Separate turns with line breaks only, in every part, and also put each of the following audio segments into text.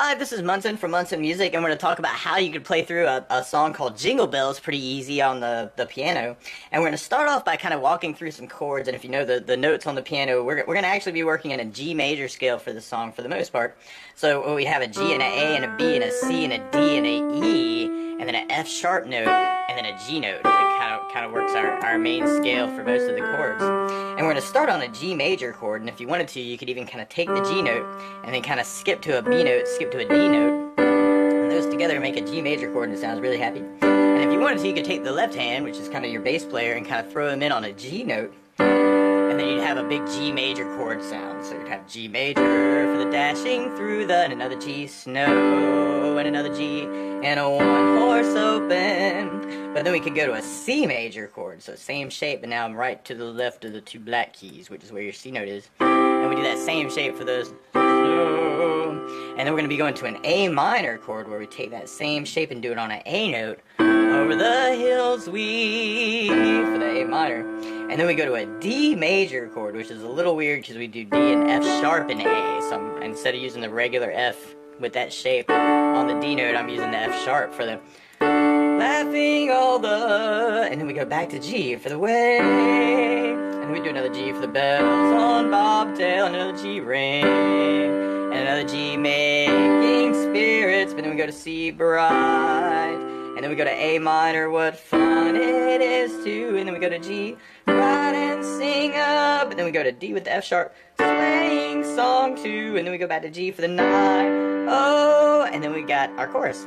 Hi, this is Munson from Munson Music, and we're going to talk about how you could play through a song called Jingle Bells pretty easy on the piano. And we're going to start off by kind of walking through some chords, and if you know the notes on the piano, we're going to actually be working in a G major scale for the song for the most part. So we have a G and an A and a B and a C and a D and a E, and then an F sharp note, and then a G note. It kind of works our main scale for most of the chords. And we're going to start on a G major chord, and if you wanted to, you could even kind of take the G note, and then kind of skip to a B note, skip to a D note, and those together make a G major chord, and it sounds really happy. And if you wanted to, you could take the left hand, which is kind of your bass player, and kind of throw them in on a G note, and then you'd have a big G major chord sound. So you'd have G major for the dashing through the, and another G, snow, and another G, and a one horse open. But then we could go to a C major chord, so same shape, but now I'm right to the left of the two black keys, which is where your C note is. And we do that same shape for those. And then we're going to be going to an A minor chord, where we take that same shape and do it on an A note. Over the hills we, for the A minor. And then we go to a D major chord, which is a little weird because we do D and F sharp and A. So instead of using the regular F with that shape on the D note, I'm using the F sharp for the laughing all the, and then we go back to G for the way, and we do another G for the bells on bobtail, another G ring, and another G making spirits, but then we go to C bright, and then we go to A minor, what fun it is to, and then we go to G, ride and sing up, and then we go to D with the F sharp, sleighing song 2, and then we go back to G for the night, oh, and then we got our chorus.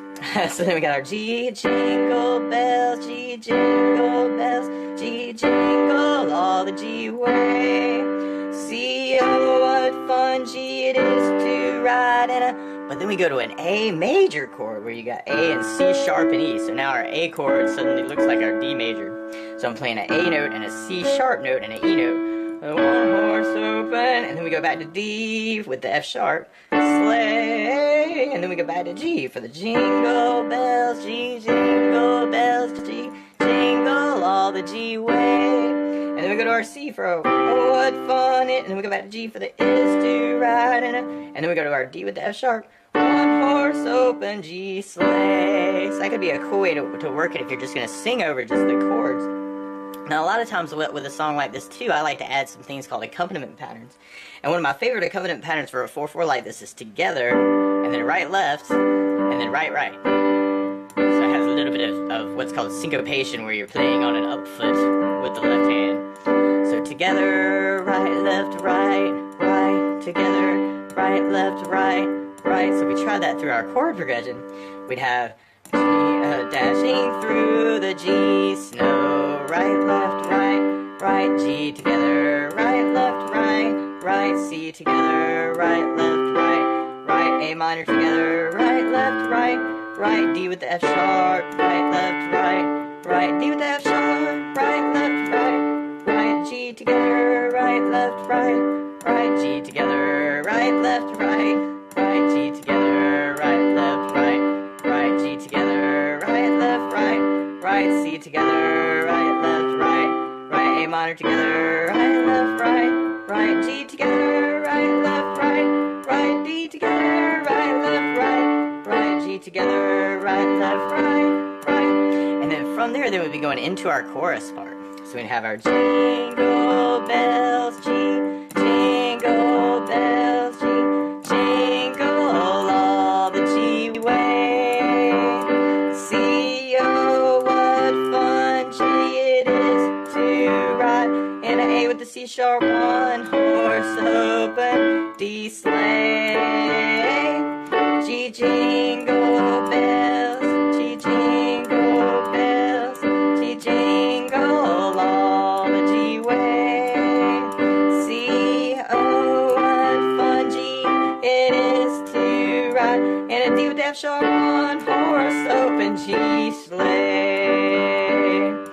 So then we got our G, jingle bells, G, jingle bells, G, jingle all the G way. C, oh, what fun, G, it is to ride in a... But then we go to an A major chord, where you got A and C sharp and E. So now our A chord suddenly looks like our D major. So I'm playing an A note and a C sharp note and an E note. One horse open, and then we go back to D with the F sharp, sleigh, and then we go back to G for the jingle bells, G, jingle bells, G, jingle all the G way, and then we go to our C for oh, what fun it, and then we go back to G for the is to ride, and then we go to our D with the F sharp, one horse open, G, sleigh. So that could be a cool way to work it if you're just going to sing over just the chords. Now, a lot of times with a song like this, too, I like to add some things called accompaniment patterns. And one of my favorite accompaniment patterns for a 4/4 like this is together, and then right-left, and then right-right. So it has a little bit of what's called syncopation, where you're playing on an up foot with the left hand. So together, right, left, right, right, together, right, left, right, right. So we try that through our chord progression. We'd have G, dashing through the G, snow, right, left, right, right, G together, right, left, right, right, C together, right, left, right, right, A minor together, right, left, right, right, D with the F sharp, right, left, right, right, D with the F sharp, right, left, right, right, G together, right, left, right, right, G together, right, left, right, right, G together, right, left, right, right, G together, right, left, right, right, C together, right, left, right, right, A minor together, right, left, right, right, G together, right, left, right, right, D together, right, left, right, right, G together, right, left, right, right. And then from there, we'd be going into our chorus part. So we'd have our jingle bells, G, jingle bells, G, jingle all the G way. See, oh, what fun, G, it is to ride in an A with the C sharp, one horse open, D sleigh, G, jingle bells, G, jingle bells, G, jingle all the G way. See, oh, what fun, G, it is to ride in a D with F sharp, one horse open, G sleigh.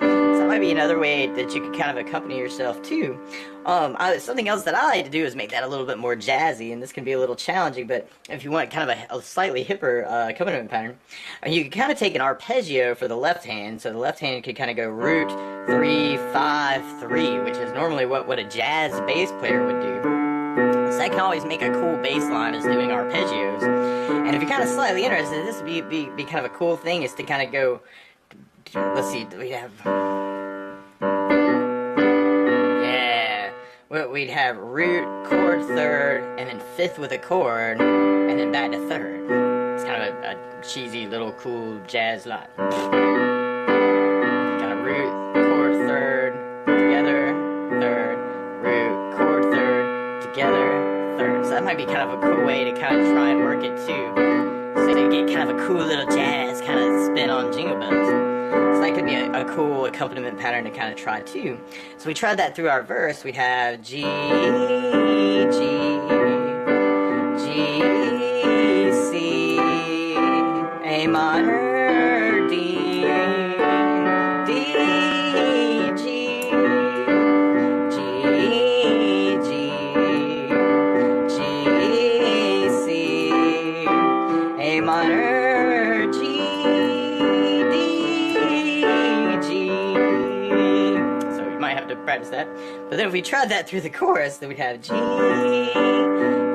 So that might be another way that you could kind of accompany yourself too. Something else that I like to do is make that a little bit more jazzy, and this can be a little challenging, but if you want kind of a slightly hipper accompaniment pattern, you could kind of take an arpeggio for the left hand, so the left hand could kind of go root 3, 5, 3, which is normally what a jazz bass player would do. So that can always make a cool bass line, is doing arpeggios. And if you're kind of slightly interested, this would be kind of a cool thing, is to kind of go, let's see, we have, yeah, we'd have root, chord, third, and then fifth with a chord, and then back to third. It's kind of a cheesy little cool jazz line. Kind of root, chord, third, together, third, root, chord, third, together, third. So that might be kind of a cool way to kind of try and work it too. So you get kind of a cool little jazz kind of spin on Jingle Bells. So that could be a cool accompaniment pattern to kind of try too. So we tried that through our verse. We'd have G, G, G, C, A minor, D, D, G, G, G, G, C, A minor, G, D, G. So we might have to practice that. But then if we tried that through the chorus, then we'd have G,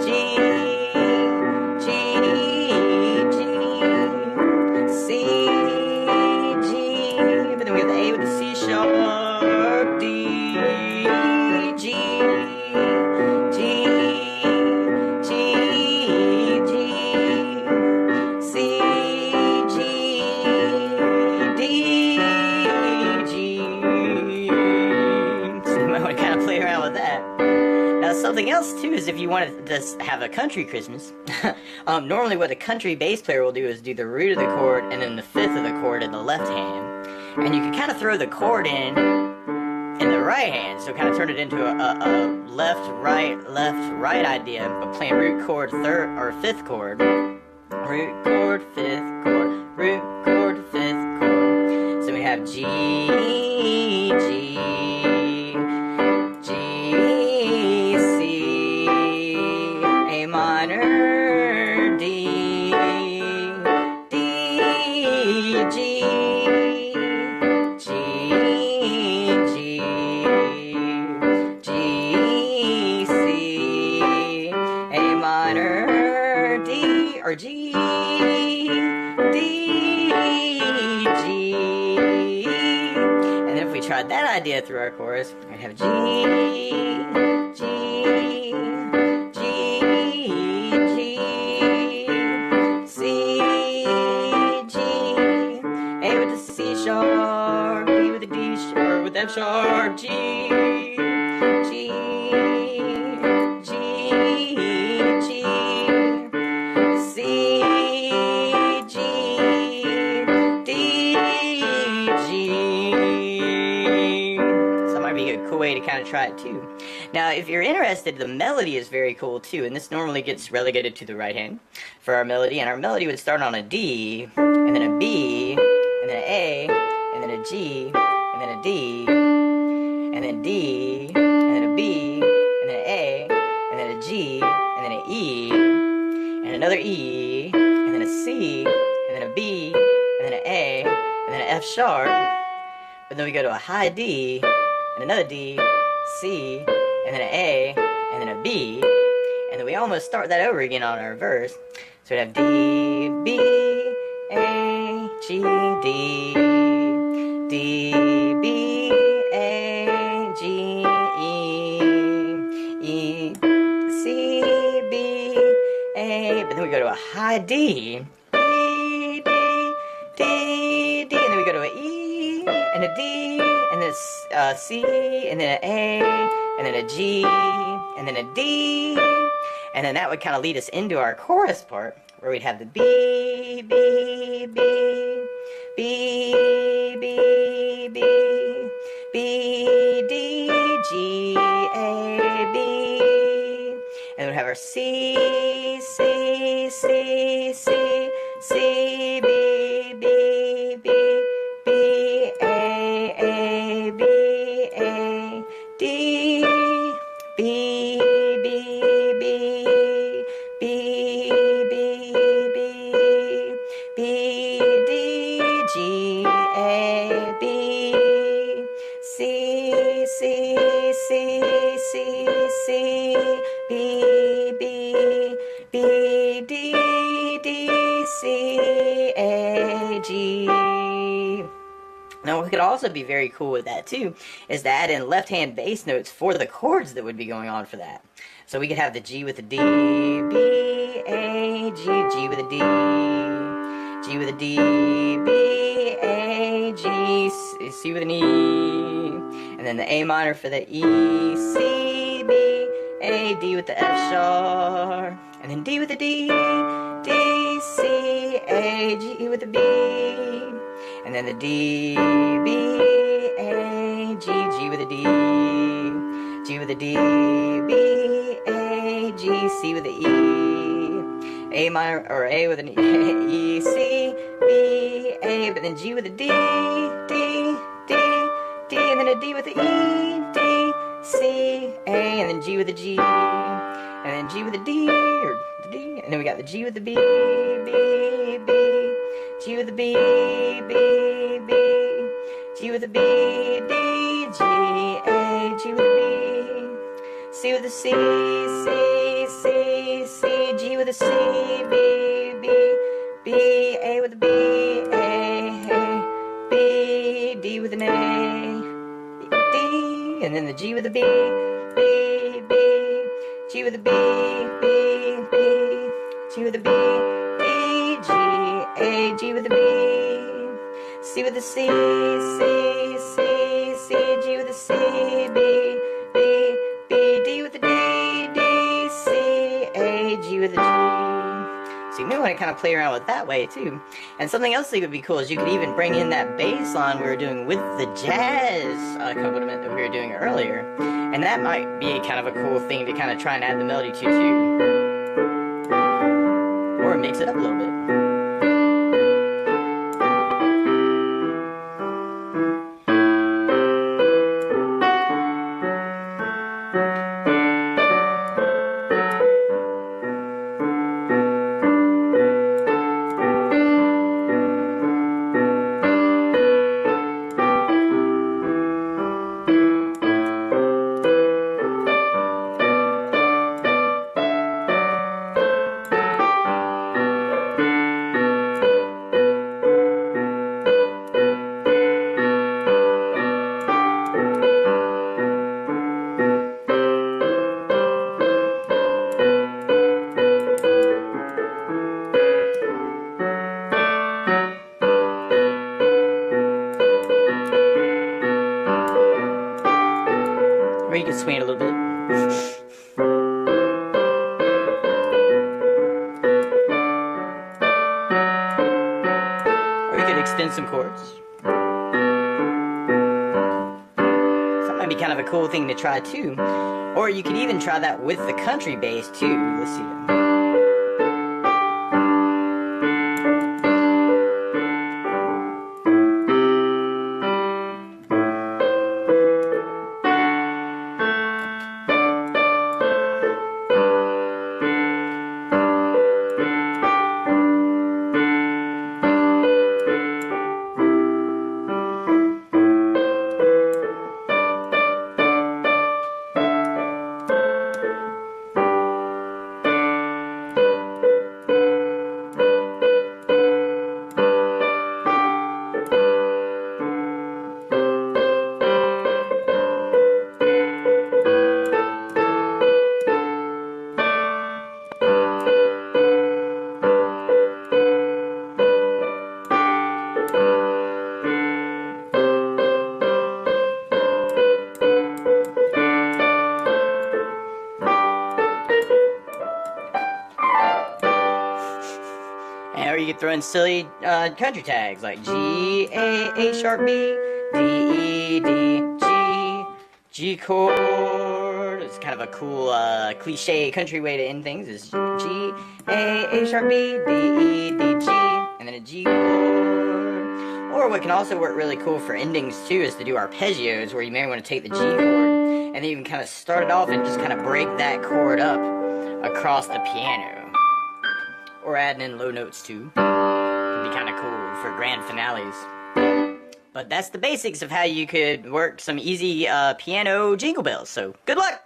G, G, G, C, G. But then we have the A with the C sharp, D, G, G, G, G, C, G, D, G. So you might want to kind of play around with that. Now something else too is if you want to just have a country Christmas, normally what a country bass player will do is do the root of the chord and then the fifth of the chord in the left hand. And you can kind of throw the chord in the right hand, so kind of turn it into a left, right idea, but playing root, chord, third, or fifth chord. Root, chord, fifth chord, root, chord, fifth chord. So we have G, G, G, C, A minor, D, D, G, G, G, G, C, A minor, D, or G, D, G. And then if we tried that idea through our chorus, we'd have G, G, G, G, C, G, A with the C sharp, B with the D sharp, with F sharp, G, G, G, G, C, G, D, G. So that might be a cool way to kind of try it too. Now, if you're interested, the melody is very cool too, and this normally gets relegated to the right hand for our melody, and our melody would start on a D, and then a B, and then an A, and then a G, and then a D, and then D, and then a B, and then an A, and then a G, and then an E, and another E, and then a C, and then a B, and then an A, and then an F sharp, but then we go to a high D, and another D, C, and then an A, and then a B, and then we almost start that over again on our verse. So we have D, B, A, G, D, D, B, A, G, E, E, C, B, A, but then we go to a high D, D, D, D, D, and then we go to an E, and a D, and then a C, and then an A, and then a G, and then a D, and then that would kind of lead us into our chorus part, where we'd have the B, B, B, B, B, B, B, D, G, A, B, and we'd have our C, C, C, C, C, B, B, B, B, A, B, A, D, B, B, B, B, B, B, B, D, G, A, B, C, C, C, C, C, B, B, B, D, D, C, A, G. Now, what could also be very cool with that, too, is to add in left-hand bass notes for the chords that would be going on for that. So we could have the G with a D, B, A, G, G with a D, G with a D, B, A, G, C with an E, and then the A minor for the E, C, B, A, D with the F sharp, and then D with the D, D, C, A, G, E with the B, and then the D, B, A, G, G with a D, G with a D, B, A, G, C with a E, A minor, or A with an E, C, B, A, but then G with a D, D, D, D, and then a D with a E, D, C, A, and then G with a G, and then G with a D, or the D, and then we got the G with the B, B, B, G with the B, B, B, G with the B, D, G, A, G with the B, C with the C, C, C, C, G with the C, B, B, B, A with the B, A, B, D with an A, D, and then the G with the B, B, B, G with the B, B, B, G with the B, D, G, A, G with the B, C with the C, C, C, C, G with the C, B, B, B, D with the D, D, C, A, G with the G. So you may want to kind of play around with that way too. And something else that would be cool is you could even bring in that bass line we were doing with the jazz accompaniment that we were doing earlier. And that might be kind of a cool thing to kind of try and add the melody to too. Or mix it up a little bit. Or you can swing it a little bit. Or you could extend some chords. That might be kind of a cool thing to try too. Or you could even try that with the country bass too. Let's see. Or you could throw in silly country tags like G, A sharp, B, D, E, D, G, G chord. It's kind of a cool cliche country way to end things is G, A sharp, B, D, E, D, G, and then a G chord. Or what can also work really cool for endings too is to do arpeggios where you may want to take the G chord and then you can kind of start it off and just kind of break that chord up across the piano. Or adding in low notes too. Could be kind of cool for grand finales. But that's the basics of how you could work some easy piano jingle bells. So good luck!